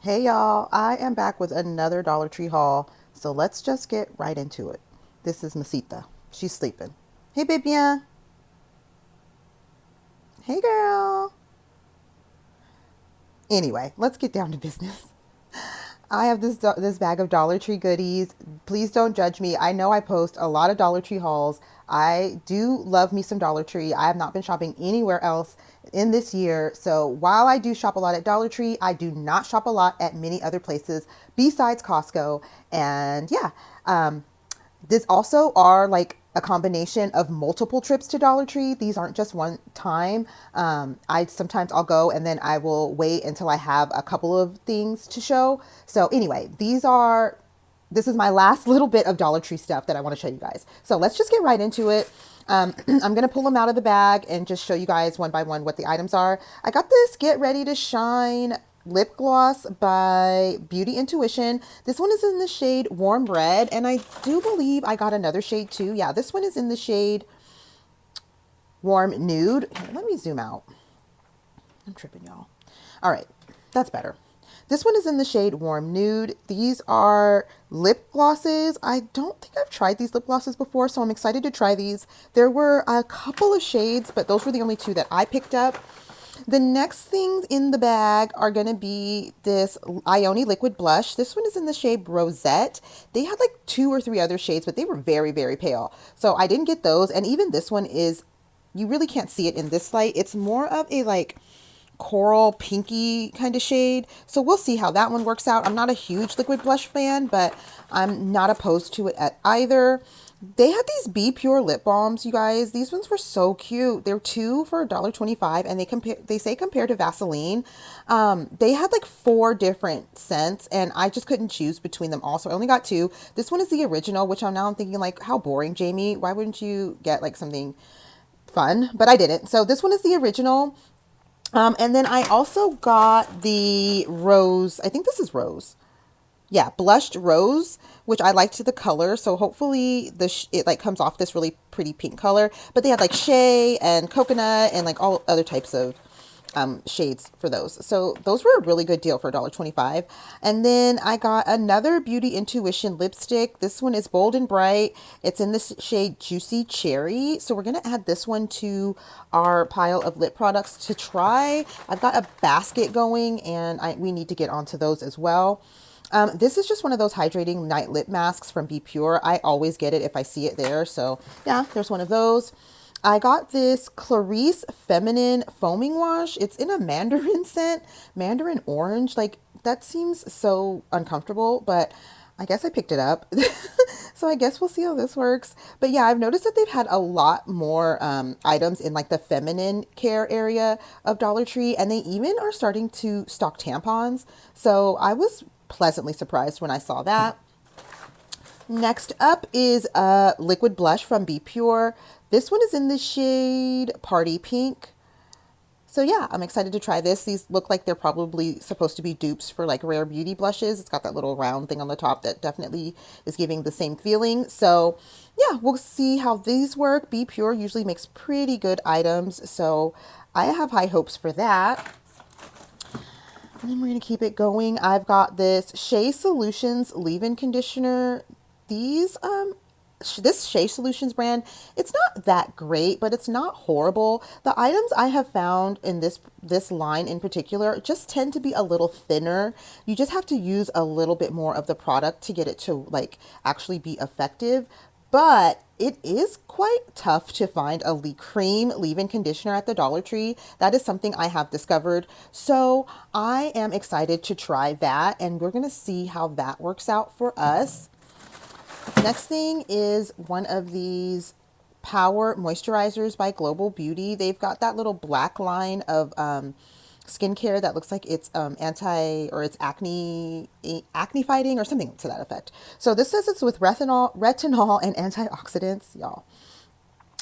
Hey y'all, I am back with another Dollar Tree haul. So let's just get right into it. This is Masita. She's sleeping. Hey Bibia. Hey girl. Anyway, let's get down to business. I have this bag of Dollar Tree goodies. Please don't judge me. I know I post a lot of Dollar Tree hauls. I do love me some Dollar Tree. I have not been shopping anywhere else in this year. So while I do shop a lot at Dollar Tree, I do not shop a lot at many other places besides Costco. And yeah, this also are like a combination of multiple trips to Dollar Tree. These aren't just one time. I sometimes I'll go and then I will wait until I have a couple of things to show. So anyway, this is my last little bit of Dollar Tree stuff that I want to show you guys. So let's just get right into it. I'm going to pull them out of the bag and just show you guys one by one what the items are. I got this Get Ready to Shine lip gloss by Beauty Intuition. This one is in the shade Warm Red, and I do believe I got another shade too. Yeah, this one is in the shade Warm Nude. Here, let me zoom out. I'm tripping, y'all. All right, that's better. This one is in the shade Warm Nude. These are lip glosses. I don't think I've tried these lip glosses before, so I'm excited to try these. There were a couple of shades, but those were the only two that I picked up. The next things in the bag are going to be this Ioni liquid blush. This one is in the shade Rosette. They had like two or three other shades, but they were very, very pale. So I didn't get those. And even this one is, you really can't see it in this light. It's more of a like coral pinky kind of shade. So we'll see how that one works out. I'm not a huge liquid blush fan, but I'm not opposed to it at either. They had these Be Pure lip balms, you guys. These ones were so cute. They're two for $1.25, and they say compared to Vaseline. They had like four different scents, and I just couldn't choose between them all, so I only got two. This one is the original, which I'm thinking like, how boring, Jamie. Why wouldn't you get like something fun? But I didn't. So this one is the original. And then I also got the rose. I think this is rose. Yeah, blushed rose, which I liked the color. So hopefully it like comes off this really pretty pink color. But they had like shea and coconut and like all other types of shades for those. So those were a really good deal for $1.25. And then I got another Beauty Intuition lipstick. This one is bold and bright. It's in this shade Juicy Cherry. So we're going to add this one to our pile of lip products to try. I've got a basket going and we need to get onto those as well. This is just one of those hydrating night lip masks from Be Pure. I always get it if I see it there. So yeah, there's one of those. I got this Clarice Feminine Foaming Wash. It's in a mandarin scent, mandarin orange. Like, that seems so uncomfortable, but I guess I picked it up. So I guess we'll see how this works. But yeah, I've noticed that they've had a lot more items in like the feminine care area of Dollar Tree, and they even are starting to stock tampons. So I was pleasantly surprised when I saw that. Next up is a liquid blush from Be Pure. This one is in the shade Party Pink. So yeah, I'm excited to try this. These look like they're probably supposed to be dupes for like Rare Beauty blushes. It's got that little round thing on the top that definitely is giving the same feeling. So yeah, we'll see how these work. Be Pure usually makes pretty good items. So I have high hopes for that. And then we're going to keep it going. I've got this Shea Solutions leave-in conditioner. These this Shea Solutions brand, it's not that great, but it's not horrible. The items I have found in this line in particular just tend to be a little thinner. You just have to use a little bit more of the product to get it to like actually be effective. But it is quite tough to find a cream leave-in conditioner at the Dollar Tree. That is something I have discovered. So I am excited to try that, and we're going to see how that works out for us. Next thing is one of these Power Moisturizers by Global Beauty. They've got that little black line of skincare that looks like it's it's acne fighting or something to that effect. So this says it's with retinol and antioxidants, y'all.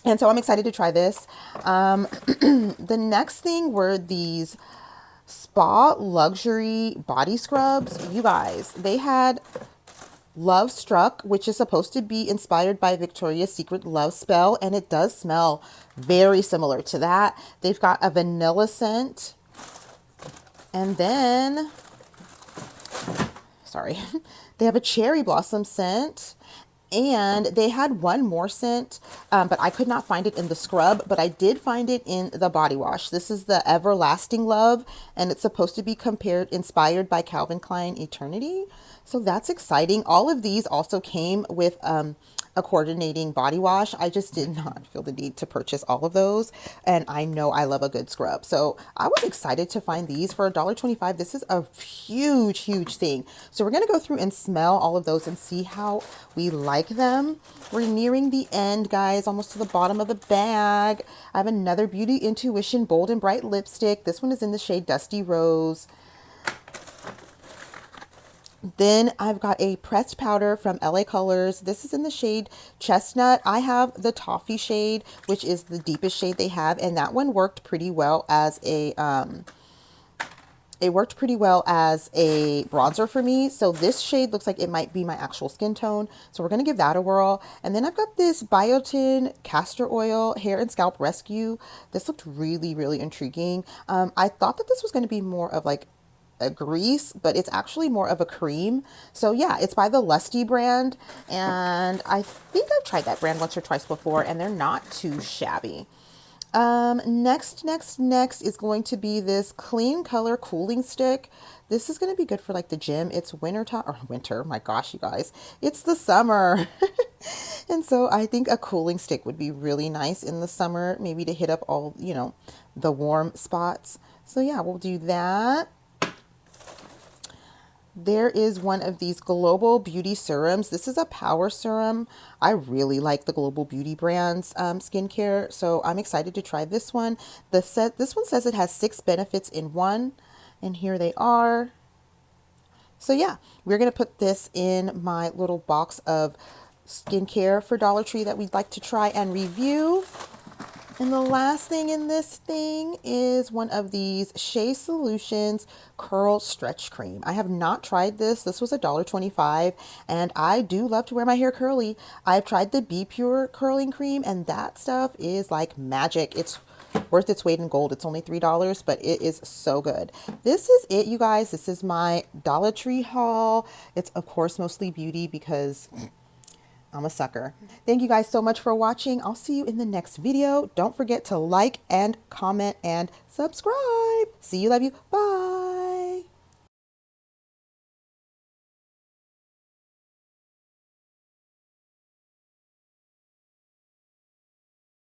And so I'm excited to try this. The next thing were these spa luxury body scrubs. You guys, they had Love Struck, which is supposed to be inspired by Victoria's Secret Love Spell, and it does smell very similar to that. They've got a vanilla scent, and then sorry, they have a cherry blossom scent. And they had one more scent, but I could not find it in the scrub, but I did find it in the body wash. This is the Everlasting Love, and it's supposed to be inspired by Calvin Klein Eternity. So that's exciting. All of these also came with a coordinating body wash. I just did not feel the need to purchase all of those. And I know I love a good scrub. So I was excited to find these for $1.25. This is a huge, huge thing. So we're going to go through and smell all of those and see how we like them. We're nearing the end, guys, almost to the bottom of the bag. I have another Beauty Intuition Bold and Bright lipstick. This one is in the shade Dusty Rose. Then I've got a pressed powder from LA Colors. This is in the shade Chestnut. I have the Toffee shade, which is the deepest shade they have, and that one worked pretty well as a bronzer for me. So this shade looks like it might be my actual skin tone. So we're going to give that a whirl. And then I've got this Biotin Castor Oil Hair and Scalp Rescue. This looked really, really intriguing. I thought that this was going to be more of like a grease, but it's actually more of a cream. So yeah, it's by the Lusty brand, and I think I've tried that brand once or twice before, and they're not too shabby. Next is going to be this Clean Color Cooling Stick. This is going to be good for like the gym. It's winter time, or winter, my gosh, you guys, it's the summer. And so I think a cooling stick would be really nice in the summer, maybe to hit up all, the warm spots. So yeah, we'll do that. There is one of these Global Beauty serums. This is a power serum. I really like the Global Beauty brand's skincare, so I'm excited to try this one. This one says it has 6 benefits in one, and here they are. So yeah, we're going to put this in my little box of skincare for Dollar Tree that we'd like to try and review. And the last thing in this thing is one of these Shea Solutions Curl Stretch Cream. I have not tried this. This was $1.25, and I do love to wear my hair curly. I've tried the Be Pure curling cream, and that stuff is like magic. It's worth its weight in gold. It's only $3, but it is so good. This is it, you guys. This is my Dollar Tree haul. It's, of course, mostly beauty because I'm a sucker. Thank you guys so much for watching. I'll see you in the next video. Don't forget to like and comment and subscribe. See you. Love you. Bye.